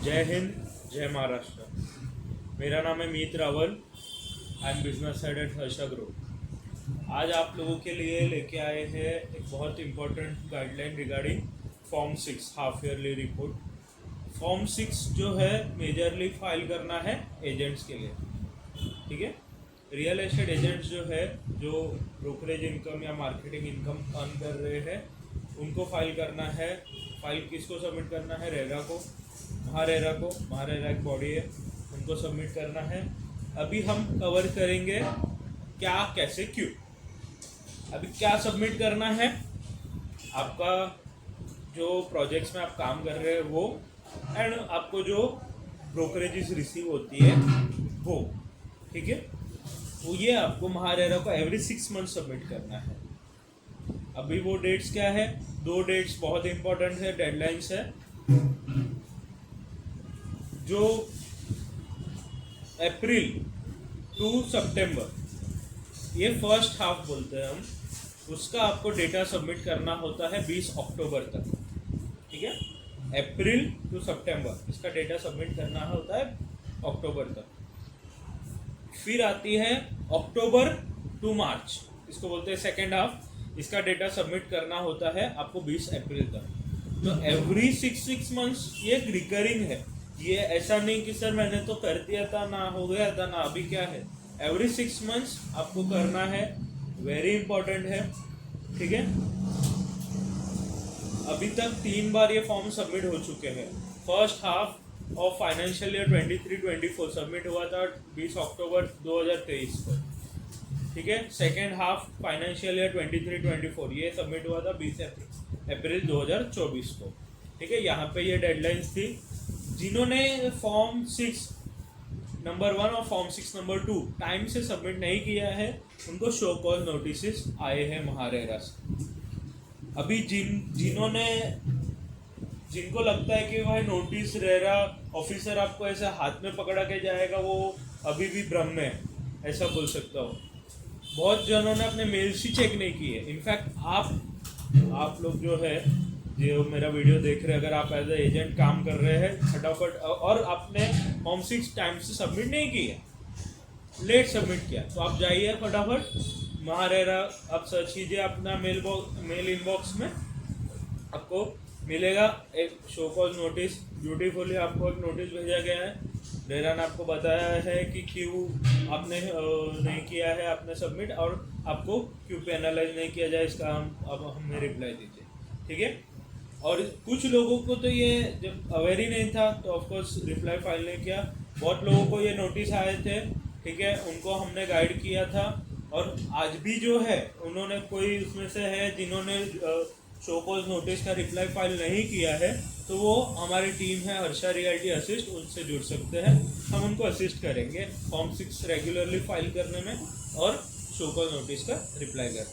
जय हिंद, जय महाराष्ट्र। मेरा नाम है Meet Rawal. I am business head at Harsha group. आज आप लोगों के लिए लेके आए हैं एक बहुत important guideline regarding form 6 half yearly report. Form 6 जो है मेजरली फाइल करना है एजेंट्स के लिए, ठीक है। रियल एस्टेट एजेंट्स जो है, जो ब्रोकरेज इनकम या मार्केटिंग इनकम अर्न कर रहे हैं, उनको फाइल करना है। फाइल किसको सबमिट करना है? रेरा को, महारेरा एक बॉडी है, उनको सबमिट करना है। अभी हम कवर करेंगे क्या, कैसे, क्यों। अभी क्या सबमिट करना है? आपका जो प्रोजेक्ट्स में आप काम कर रहे हैं वो, एंड आपको जो ब्रोकरेजेस रिसीव होती है वो, ठीक है। वो ये आपको महारेरा को एवरी 6 मंथ सबमिट करना है। अभी वो डेट्स क्या है? 2 डेट्स बहुत इंपॉर्टेंट है, डेडलाइंस है। जो अप्रैल टू सितंबर, ये फर्स्ट हाफ बोलते हैं हम, उसका आपको डेटा सबमिट करना होता है 20 अक्टूबर तक, ठीक है। अप्रैल टू सितंबर इसका डेटा सबमिट करना होता है अक्टूबर तक। फिर आती है अक्टूबर टू मार्च, इसको बोलते हैं सेकेंड हाफ। इसका डेटा सबमिट करना होता है आपको 20 अप्रैल तक। तो एवरी 6 मंथ्स ये एक रिकरिंग है। ये ऐसा नहीं कि सर मैंने तो कर दिया था ना, हो गया था ना, अभी क्या है। एवरी 6 मंथ्स आपको करना है, वेरी इंपॉर्टेंट है, ठीक है। अभी तक 3 बार ये फॉर्म सबमिट हो चुके हैं। First half of financial year 23-24 submit हुआ था 20 अक्टूबर 2023 को, ठीक है। सेकेंड हाफ फाइनेंशियल ईयर 23-24 ये सबमिट हुआ था 20 अप्रैल 2024 को, ठीक है। यहाँ पे ये डेडलाइंस थी। जिन्होंने फॉर्म 6 नंबर 1 और फॉर्म 6 नंबर 2 टाइम से सबमिट नहीं किया है, उनको शो कॉज नोटिस आए हैं महारेरा से। अभी जिनको लगता है कि भाई नोटिस रेरा ऑफिसर आपको ऐसे हाथ में पकड़ा के जाएगा, वो अभी भी भ्रम में है, ऐसा बोल सकता हूँ। बहुत जनों ने अपने मेल्स ही चेक नहीं किए। इनफैक्ट आप लोग जो है, जो मेरा वीडियो देख रहे हैं, अगर आप एज ए एजेंट काम कर रहे हैं फटाफट, और आपने फॉर्म 6 टाइम से सबमिट नहीं किया, लेट सबमिट किया, तो आप जाइए फटाफट महारेरा, आप सर्च कीजिए अपना मेल इनबॉक्स में, आपको मिलेगा एक शो कॉज नोटिस। ब्यूटीफुली आपको एक नोटिस भेजा गया है। रेरा ने आपको बताया है कि क्यों आपने नहीं किया है आपने सबमिट, और आपको क्यों पेनलाइज नहीं किया जाए, इसका अब हमें रिप्लाई दीजिए, ठीक है। और कुछ लोगों को तो ये जब अवेयर ही नहीं था, तो ऑफकोर्स रिप्लाई फाइल नहीं किया। बहुत लोगों को ये नोटिस आए थे, ठीक है, उनको हमने गाइड किया था। और आज भी जो है, उन्होंने कोई उसमें से है जिन्होंने शो कॉज नोटिस का रिप्लाई फाइल नहीं किया है, तो वो हमारी टीम है हर्षा रियल्टी असिस्ट, उनसे जुड़ सकते हैं। हम उनको असिस्ट करेंगे फॉर्म 6 रेगुलरली फाइल करने में और शो कॉज नोटिस का रिप्लाई करने,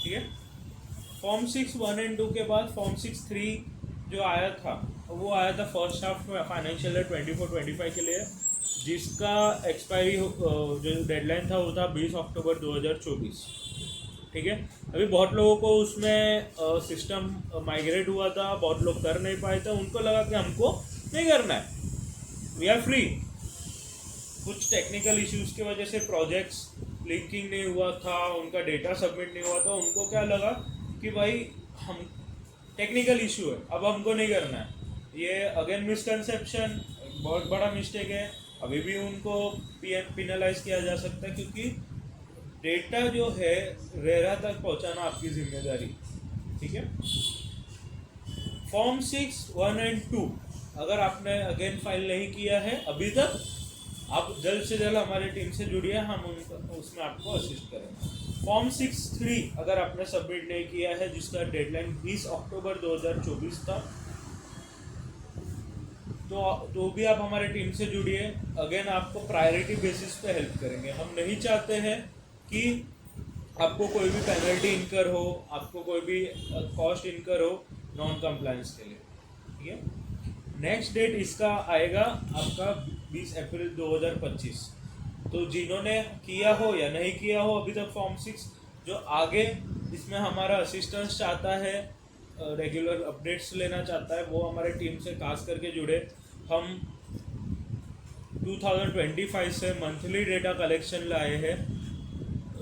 ठीक है। फॉर्म 6 1 एंड 2 के बाद फॉर्म 6 3 जो आया था, वो आया था फर्स्ट हाफ में फाइनेंशियल ईयर 24-25 के लिए, जिसका एक्सपायरी जो डेडलाइन था वो था 20 अक्टूबर 2024, ठीक है। अभी बहुत लोगों को उसमें सिस्टम माइग्रेट हुआ था, बहुत लोग कर नहीं पाए थे, उनको लगा कि हमको नहीं करना है, वी आर फ्री। कुछ टेक्निकल इश्यूज की वजह से प्रोजेक्ट्स लिंकिंग नहीं हुआ था, उनका डेटा सबमिट नहीं हुआ था, उनको क्या लगा कि भाई हम टेक्निकल इशू है, अब हमको नहीं करना है। ये अगेन मिसकंसेप्शन, बहुत बड़ा मिस्टेक है। अभी भी उनको पिनलाइज किया जा सकता है, क्योंकि डेटा जो है रेरा तक पहुंचाना आपकी जिम्मेदारी, ठीक है। फॉर्म 6 1 एंड 2 अगर आपने अगेन फाइल नहीं किया है अभी तक, आप जल्द से जल्द हमारी टीम से जुड़िए, हम उसमें आपको असिस्ट करेंगे। फॉर्म 6 3 अगर आपने सबमिट नहीं किया है, जिसका डेडलाइन 20 अक्टूबर 2024 था, तो भी आप हमारे टीम से जुड़िए। अगेन आपको प्रायोरिटी बेसिस पे हेल्प करेंगे। हम नहीं चाहते हैं कि आपको कोई भी पेनल्टी इनकर हो, आपको कोई भी कॉस्ट इनकर हो नॉन कंप्लायंस के लिए, ठीक है। नेक्स्ट डेट इसका आएगा आपका 20 अप्रैल 2025। तो जिन्होंने किया हो या नहीं किया हो अभी तक फॉर्म 6, जो आगे इसमें हमारा असिस्टेंस चाहता है, रेगुलर अपडेट्स लेना चाहता है, वो हमारे टीम से खास करके जुड़े। हम 2025 से मंथली डेटा कलेक्शन लाए हैं।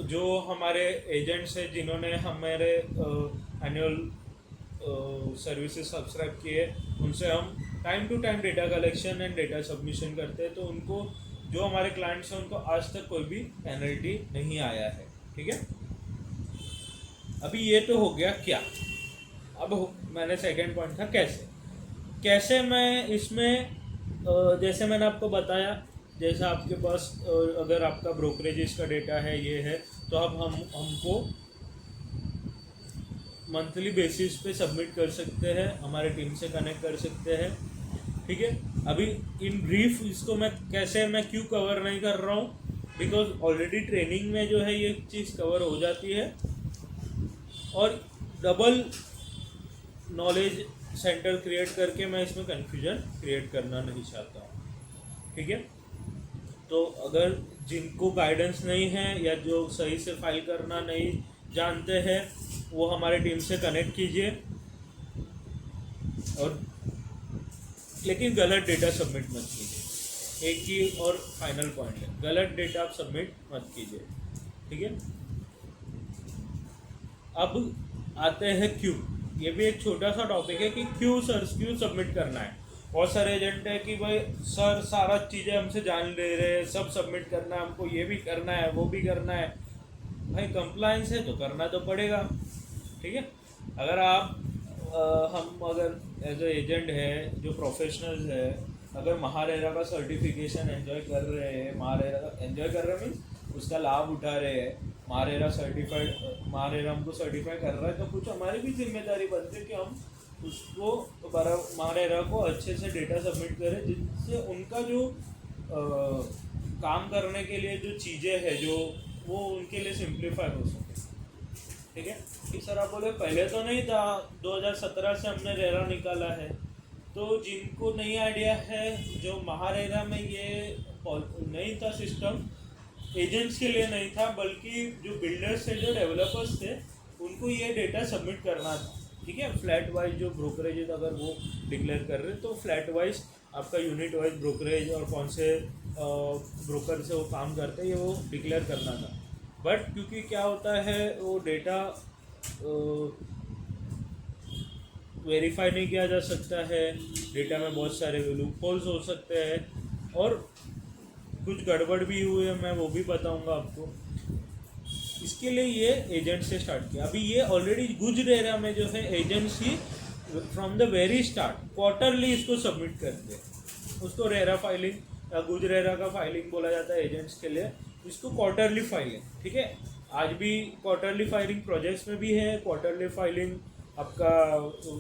जो हमारे एजेंट्स हैं जिन्होंने हमारे एनुअल सर्विसेज सब्सक्राइब किए, उनसे हम time to time data collection and data submission करते हैं। तो उनको, जो हमारे क्लाइंट्स हैं, उनको आज तक कोई भी पेनल्टी नहीं आया है। ठीक है, अभी ये तो हो गया क्या। अब मैंने सेकेंड पॉइंट था कैसे मैं इसमें जैसे मैंने आपको बताया, जैसे आपके पास अगर आपका ब्रोकरेजेस का डेटा है, ये है, तो अब हमको मंथली बेसिस पे सबमिट कर सकते हैं, हमारे टीम से कनेक्ट कर सकते हैं। ठीक है, अभी इन ब्रीफ इसको मैं क्यों कवर नहीं कर रहा हूँ, बिकॉज ऑलरेडी ट्रेनिंग में जो है ये चीज़ कवर हो जाती है, और डबल नॉलेज सेंटर क्रिएट करके मैं इसमें कन्फ्यूजन क्रिएट करना नहीं चाहता हूँ। ठीक है, तो अगर जिनको गाइडेंस नहीं है या जो सही से फाइल करना नहीं जानते हैं, वो हमारे टीम से कनेक्ट कीजिए, और लेकिन गलत डेटा सबमिट मत कीजिए। एक ही और फाइनल पॉइंट है, गलत डेटा आप सबमिट मत कीजिए। ठीक है, अब आते हैं क्यों। ये भी एक छोटा सा टॉपिक है कि क्यों सबमिट करना है। बहुत सारे एजेंट है कि भाई सर सारा चीज़ें हमसे जान ले रहे हैं, सब सबमिट करना है हमको, ये भी करना है वो भी करना है। भाई कंप्लायंस है तो करना तो पड़ेगा। ठीक है, अगर आप हम अगर एज ए एजेंट है, जो प्रोफेशनल्स है, अगर महारेरा का सर्टिफिकेशन एंजॉय कर रहे हैं, महारेरा का एंजॉय कर रहे हैं मीन्स उसका लाभ उठा रहे हैं, महारेरा हमको सर्टिफाई कर रहा है, तो कुछ हमारी भी जिम्मेदारी बनती है कि हम उसको महारेरा को अच्छे से डेटा सबमिट करें, जिससे उनका जो काम करने के लिए जो चीज़ें हैं, जो वो उनके लिए सिंप्लीफाई हो सके। ठीक है, कि सर आप बोले पहले तो नहीं था, 2017 से हमने रेरा निकाला है। तो जिनको नहीं आइडिया है, जो महारेरा में ये नहीं था सिस्टम, एजेंट्स के लिए नहीं था, बल्कि जो बिल्डर्स थे, जो डेवलपर्स थे, उनको ये डेटा सबमिट करना था। ठीक है, फ्लैट वाइज जो ब्रोकरेज अगर वो डिक्लेयर कर रहे, तो फ्लैट वाइज आपका यूनिट वाइज ब्रोकरेज और कौन से ब्रोकर से वो काम करते हैं, ये वो डिक्लेयर करना था। बट क्योंकि क्या होता है, वो डेटा वेरीफाई नहीं किया जा सकता है, डेटा में बहुत सारे लूप होल्स हो सकते हैं, और कुछ गड़बड़ भी हुए, मैं वो भी बताऊंगा आपको। इसके लिए ये एजेंट से स्टार्ट किया। अभी ये ऑलरेडी गुजरेरा में जो है agents he from the very start quarterly इसको सबमिट करते हैं। उसको रेरा फाइलिंग या गुजरेरा का फाइलिंग बोला जाता है एजेंट्स के लिए, इसको क्वार्टरली फाइलिंग। ठीक है, आज भी क्वार्टरली फाइलिंग प्रोजेक्ट्स में भी है, क्वार्टरली फाइलिंग आपका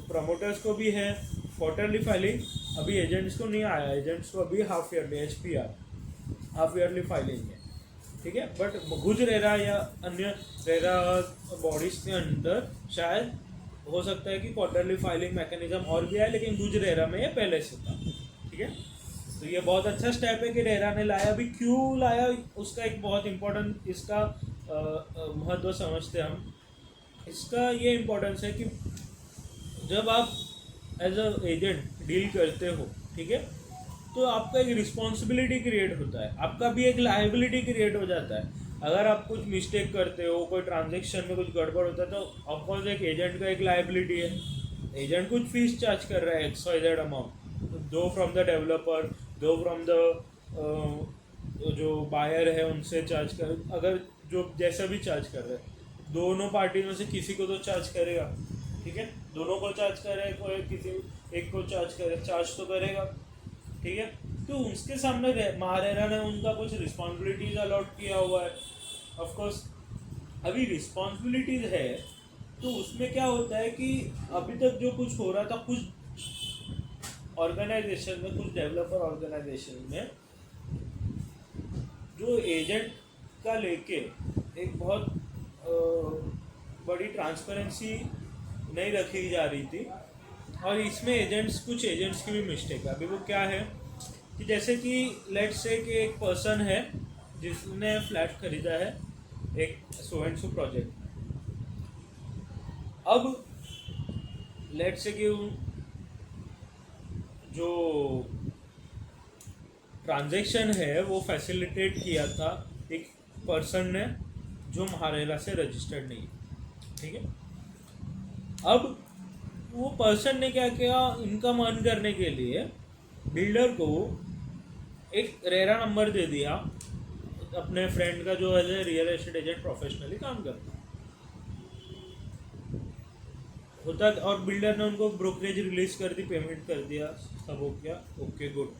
प्रमोटर्स को भी है, क्वार्टरली फाइलिंग अभी एजेंट्स को नहीं आया, एजेंट्स को अभी half yearly HPR half yearly filing है। ठीक है, बट गुजरेरा या अन्य रेरा बॉडीज के अंदर शायद हो सकता है कि क्वार्टरली फाइलिंग मैकेनिज्म और भी है, लेकिन गुजरेरा में ये पहले से था। ठीक है, तो ये बहुत अच्छा स्टेप है कि रेरा ने लाया। अभी क्यों लाया, उसका एक बहुत इम्पोर्टेंट इसका महत्व समझते हैं हम। इसका ये इम्पोर्टेंस है कि जब आप एज अ एजेंट डील करते हो, ठीक है, तो आपका एक रिस्पॉन्सिबिलिटी क्रिएट होता है, आपका भी एक लायबिलिटी क्रिएट हो जाता है। अगर आप कुछ मिस्टेक करते हो, कोई ट्रांजेक्शन में कुछ गड़बड़ होता है, तो ऑफकोर्स एक एजेंट का एक लायबिलिटी है। एजेंट कुछ फीस चार्ज कर रहा है XYZ अमाउंट, दो फ्रॉम द डेवलपर, दो फ्रॉम द जो बायर है उनसे चार्ज कर, अगर जो जैसा भी चार्ज कर रहे हैं, दोनों पार्टी में से किसी को तो चार्ज करेगा। ठीक है, दोनों को चार्ज करे, कोई किसी एक को चार्ज करे, चार्ज तो करेगा। ठीक है, तो उसके सामने महारेरा ने उनका कुछ रिस्पॉन्सिबिलिटीज अलॉट किया हुआ है। ऑफ कोर्स अभी रिस्पॉन्सिबिलिटीज है, तो उसमें क्या होता है कि अभी तक जो कुछ हो रहा था, कुछ ऑर्गेनाइजेशन में, कुछ डेवलपर ऑर्गेनाइजेशन में, जो एजेंट का लेके एक बहुत बड़ी ट्रांसपेरेंसी नहीं रखी जा रही थी, और इसमें कुछ एजेंट्स की भी मिस्टेक है। अभी वो क्या है कि जैसे कि लेट्स से कि एक पर्सन है जिसने फ्लैट खरीदा है एक सो एंड सो प्रोजेक्ट में। अब लेट्स से कि जो ट्रांजैक्शन है वो फैसिलिटेट किया था एक पर्सन ने जो महारेरा से रजिस्टर्ड नहीं है, ठीक है। अब वो पर्सन ने क्या किया, इनकम अर्न करने के लिए बिल्डर को एक रेरा नंबर दे दिया अपने फ्रेंड का जो as a real estate agent professionally काम करता होता, और बिल्डर ने उनको ब्रोकरेज रिलीज कर दी, पेमेंट कर दिया, सब हो गया, ओके गुड,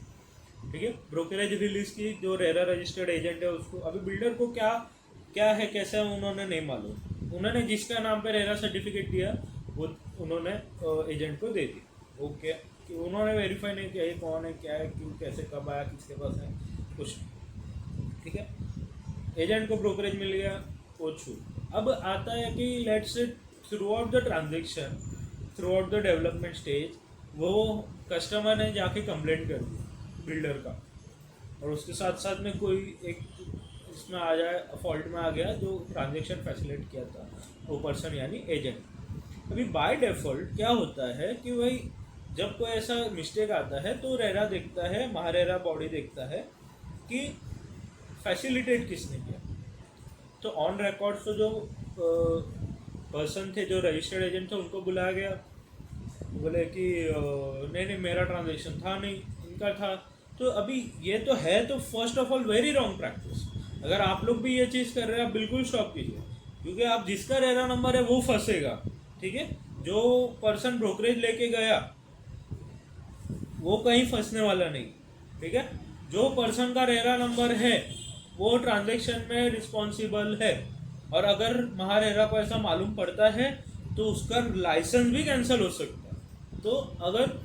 ठीक है। ब्रोकरेज रिलीज की, जो रेरा रजिस्टर्ड एजेंट है उसको, अभी बिल्डर को क्या क्या है कैसा है उन्होंने नहीं मालूम, उन्होंने जिसका नाम पे रेरा सर्टिफिकेट दिया वो उन्होंने एजेंट को दे दी, ओके। कि उन्होंने वेरीफाई नहीं किया ये कौन है, क्या है, क्यों, कैसे, कब आया, किसके पास है, कुछ, ठीक है। एजेंट को ब्रोकरेज मिल गया, वो छूट। अब आता है कि let's say through out the transaction, through out the development stage, वो कस्टमर ने जाके कंप्लेंट कर दी बिल्डर का, और उसके साथ साथ में कोई एक इसमें आ जाए, फॉल्ट में आ गया जो ट्रांजेक्शन फैसिलिटेट किया था वो पर्सन यानी एजेंट। अभी बाय डिफ़ॉल्ट क्या होता है कि भाई जब कोई ऐसा मिस्टेक आता है तो रेरा देखता है, महारेरा बॉडी देखता है कि फैसिलिटेट किसने किया। तो ऑन रिकॉर्ड तो जो पर्सन थे, जो रजिस्टर्ड एजेंट थे, उनको बुलाया गया, बोले कि नहीं मेरा ट्रांजेक्शन था नहीं, इनका था। तो अभी ये तो है, तो first of all very wrong practice. अगर आप लोग भी ये चीज़ कर रहे हैं आप बिल्कुल स्टॉप कीजिए, क्योंकि आप जिसका रेरा नंबर है वो फंसेगा, ठीक है। जो पर्सन ब्रोकरेज लेके गया वो कहीं फंसने वाला नहीं, ठीक है। जो पर्सन का रेरा नंबर है वो ट्रांजैक्शन में रिस्पॉन्सिबल है, और अगर महारेरा को ऐसा मालूम पड़ता है तो उसका लाइसेंस भी कैंसिल हो सकता है। तो अगर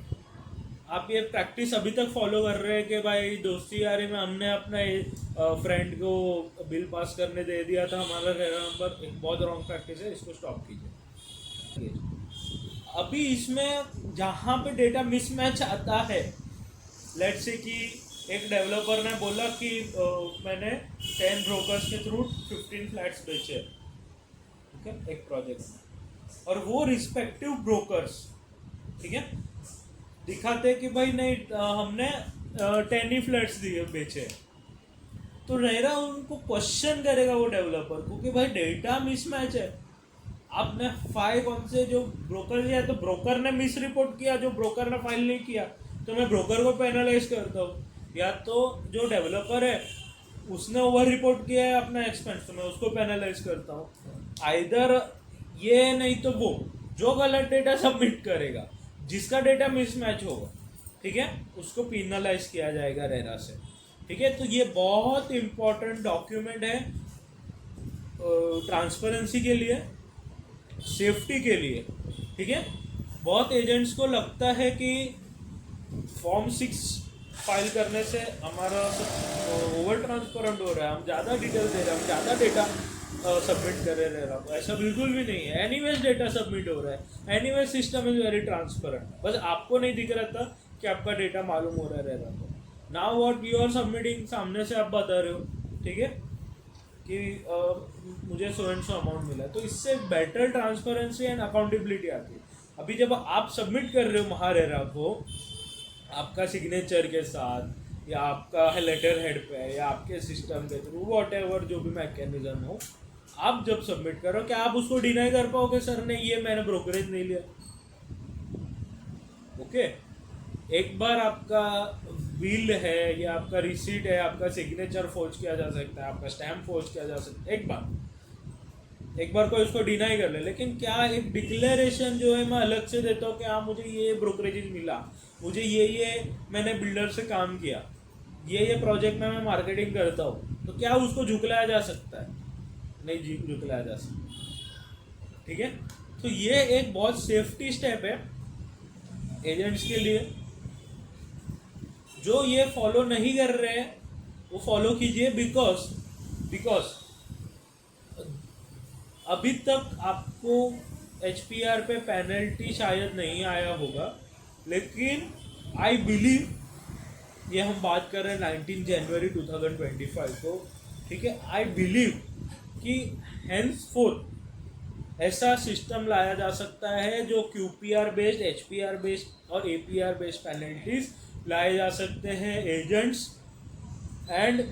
आप ये प्रैक्टिस अभी तक फॉलो कर रहे हैं कि भाई दोस्ती यारी में हमने अपने फ्रेंड को बिल पास करने दे दिया था, हमारा रेरा नंबर, एक बहुत रॉन्ग प्रैक्टिस है, इसको स्टॉप कीजिए। अभी इसमें जहाँ पे डेटा मिसमैच आता है, लेट्स से कि एक डेवलपर ने बोला कि मैंने 10 ब्रोकर्स के थ्रू 15 फ्लैट्स बेचे, ठीक है, एक प्रोजेक्ट में, और वो रिस्पेक्टिव ब्रोकर्स, ठीक है, दिखाते कि भाई नहीं हमने 10 ही फ्लैट्स दिए बेचे, तो रेरा उनको क्वेश्चन करेगा वो डेवलपर को कि भाई डेटा मिसमैच है, आपने फाइल कौन से जो ब्रोकर दिया, तो ब्रोकर ने मिस रिपोर्ट किया, जो ब्रोकर ने फाइल नहीं किया तो मैं ब्रोकर को पेनलाइज करता हूँ, या तो जो डेवलपर है उसने ओवर रिपोर्ट किया है अपना एक्सपेंस तो मैं उसको पेनलाइज करता हूँ। आइदर ये नहीं तो वो जो गलत डेटा सबमिट करेगा, जिसका डेटा मिसमैच होगा, ठीक है, उसको पेनलाइज किया जाएगा रेरा से, ठीक है। तो ये बहुत इंपॉर्टेंट डॉक्यूमेंट है ट्रांसपेरेंसी के लिए, सेफ्टी के लिए, ठीक है। बहुत एजेंट्स को लगता है कि फॉर्म 6 फाइल करने से हमारा ओवर ट्रांसपेरेंट हो रहा है, हम ज़्यादा डिटेल दे रहे हैं, हम ज़्यादा डेटा सबमिट कर रहे हैं, तो ऐसा बिल्कुल भी नहीं है। एनीवेज डेटा सबमिट हो रहा है, anyways system is very transparent, बस आपको नहीं दिख रहा था कि आपका डेटा मालूम हो रहा है। Now what you are submitting, सामने से आप बता रहे हो, ठीक है, कि मुझे सो एंड सो अमाउंट मिला, तो इससे बेटर ट्रांसपेरेंसी एंड अकाउंटेबिलिटी आती है। अभी जब आप सबमिट कर रहे हो महारेरा को आपका सिग्नेचर के साथ, या आपका लेटर हेड पे, या आपके सिस्टम के थ्रू, वॉट एवर जो भी मैकेनिज्म हो, आप जब सबमिट करो, क्या आप उसको डिनाई कर पाओगे सर नहीं ये मैंने ब्रोकरेज नहीं लिया? ओके, एक बार आपका बिल है या आपका रिसीट है, आपका सिग्नेचर फोर्ज किया जा सकता है, आपका स्टैम्प फोर्ज किया जा सकता है, एक बार कोई उसको डिनाई कर ले, लेकिन क्या एक डिक्लेरेशन जो है मैं अलग से देता हूँ कि हाँ मुझे ये ब्रोकरेज मिला, मुझे ये मैंने बिल्डर से काम किया, ये प्रोजेक्ट में मैं मार्केटिंग करता हूँ, तो क्या उसको झुकलाया जा सकता है? नहीं झुकलाया जा सकता, ठीक है। तो ये एक बहुत सेफ्टी स्टेप है एजेंट्स के लिए, जो ये फॉलो नहीं कर रहे हैं वो फॉलो कीजिए, बिकॉज अभी तक आपको HPR पे पेनल्टी शायद नहीं आया होगा, लेकिन आई बिलीव, ये हम बात कर रहे हैं 19 जनवरी 2025 को, ठीक है, आई बिलीव कि henceforth ऐसा सिस्टम लाया जा सकता है जो QPR बेस्ड, HPR बेस्ड और APR बेस्ड पेनल्टीज लाए जा सकते हैं एजेंट्स एंड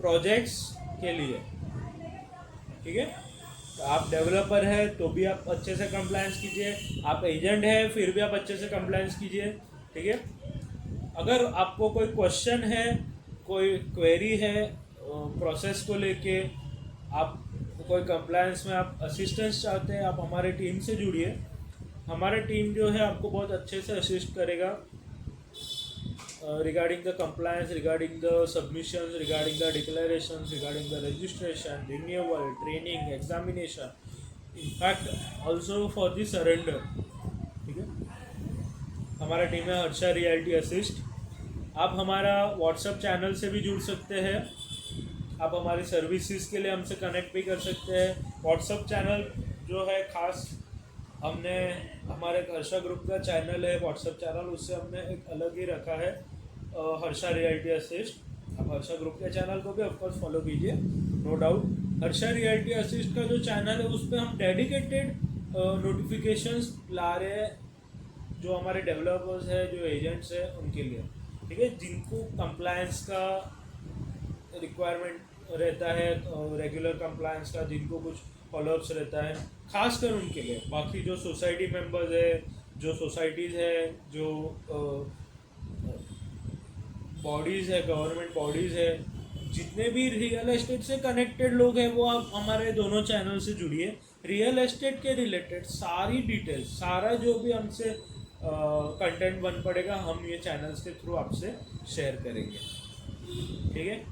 प्रोजेक्ट्स के लिए, ठीक है। तो आप डेवलपर है तो भी आप अच्छे से कंप्लायंस कीजिए, आप एजेंट है फिर भी आप अच्छे से कंप्लायंस कीजिए, ठीक है। अगर आपको कोई क्वेश्चन है, कोई क्वेरी है प्रोसेस को लेके, आप कोई कंप्लायंस में आप असिस्टेंस चाहते हैं, आप हमारे टीम से जुड़िए। हमारा टीम जो है आपको बहुत अच्छे से असिस्ट करेगा regarding the compliance, regarding the submissions, regarding the declarations, regarding the registration, renewal, training, examination, in fact also for the surrender, ठीक है। हमारा टीम है हर्षा रियल्टी असिस्ट। आप हमारा व्हाट्सएप चैनल से भी जुड़ सकते हैं, आप हमारी सर्विसेज के लिए हमसे कनेक्ट भी कर सकते हैं। व्हाट्सएप चैनल जो है खास हमने हमारे हर्षा ग्रुप का चैनल है व्हाट्सएप चैनल, उससे हमने एक अलग ही रखा है हर्षा रियल्टी असिस्ट। आप हर्षा ग्रुप के चैनल को भी ऑफकोर्स फॉलो कीजिए, no doubt. Harsha realty assist का जो चैनल है उस पर हम डेडिकेटेड नोटिफिकेशंस ला रहे हैं, जो हमारे डेवलपर्स है, जो एजेंट्स है उनके लिए, ठीक है, जिनको कंप्लायंस का रिक्वायरमेंट रहता है, रेगुलर कंप्लायंस का, जिनको कुछ फॉलोअप्स रहता है, खासकर उनके लिए। बाकी जो सोसाइटी मेंबर्स है, जो सोसाइटीज़ है, जो बॉडीज़ है, गवर्नमेंट बॉडीज़ है, जितने भी रियल एस्टेट से कनेक्टेड लोग हैं, वो आप हमारे दोनों चैनल से जुड़िए। रियल एस्टेट के रिलेटेड सारी डिटेल्स, सारा जो भी हमसे कंटेंट बन पड़ेगा, हम ये चैनल्स के थ्रू आपसे शेयर करेंगे, ठीक है।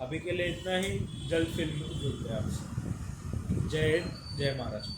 अभी के लिए इतना ही, जल्द फिल्म जुड़ते हैं आपसे। जय हिंद, जय महाराष्ट्र।